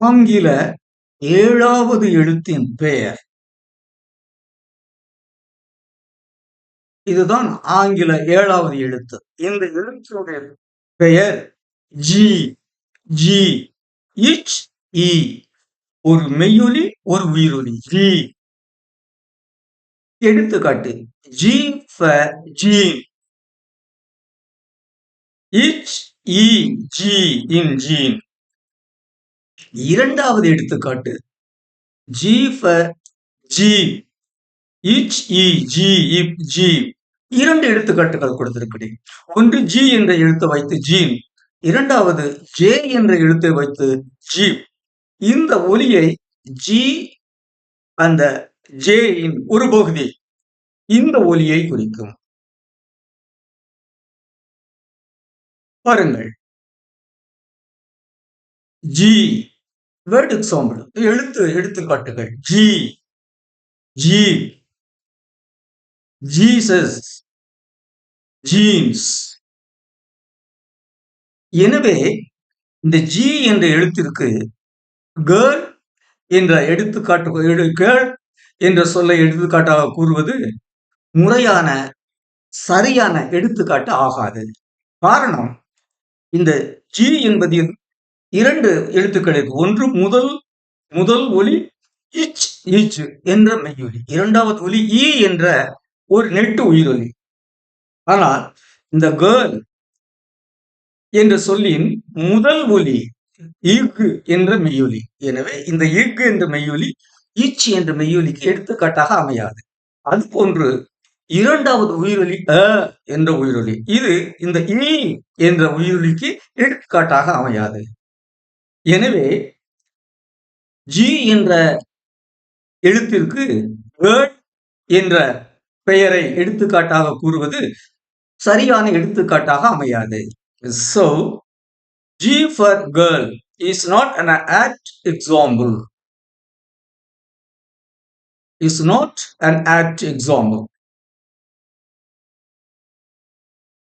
ஆங்கில 7வது எழுத்தின் பெயர். இதுதான் ஆங்கில 7வது எழுத்து. இந்த எழுத்துடைய பெயர் ஜி. ஜி. இச் இ. ஒரு மெய்யொலி, ஒரு உயிரொலி. ஜி. எடுத்துக்காட்டு: ஜி ஃபார் ஜீன். இச் இ ஜி இன் ஜீன். இரண்டாவது எடுத்துக்காட்டு: ஜி ஃபார் ஜீன். இச் இ ஜி இப் ஜீன். இரண்டு எடுத்துக்காட்டுகள் கொடுத்திருக்கிறேன். ஒன்று ஜி என்ற எழுத்தை வைத்து ஜீன், இரண்டாவது ஜே என்ற எழுத்தை வைத்து ஜி. இந்த ஒலியை ஜி அந்த ஜே இன் ஒரு பகுதி இந்த ஒலியை குறிக்கும். பாருங்கள், ஜி வேர்ட் எக்ஸாம்பிள், எடுத்துக்காட்டுகள்: ஜி, ஜி, ஜீசஸ், ஜீன்ஸ். எனவே இந்த ஜி என்ற எழுத்திற்கு கேர்ள் என்ற எடுத்துக்காட்டு, கேர்ள் என்ற சொல்லை எடுத்துக்காட்டாக கூறுவது முறையான சரியான எடுத்துக்காட்டு ஆகாது. காரணம், இந்த ஜி என்பதில் இரண்டு எழுத்துக்கள் இருக்கு. ஒன்று முதல் ஒலி இச் இச் என்ற மெய்யொலி, இரண்டாவது ஒலி இ என்ற ஒரு நெட்டு உயிரொலி. ஆனால் இந்த கேர்ள் என்ற சொல்லின் முதல் ஒலி இக் என்ற மெய்யொலி. எனவே இந்த இக் என்ற மெய்யொலி இச் என்ற மெய்யொலிக்கு எடுத்துக்காட்டாக அமையாது. அது போன்று இரண்டாவது உயிரொலி அ என்ற உயிரொலி, இது இந்த இ என்ற உயிரொலிக்கு எடுத்துக்காட்டாக அமையாது. எனவே ஜி என்ற எழுத்திற்கு வேர்ட் என்ற பெயரை எடுத்துக்காட்டாக கூறுவது சரியான எடுத்துக்காட்டாக அமையாது. So, G for girl is not an apt example. Is not an apt example.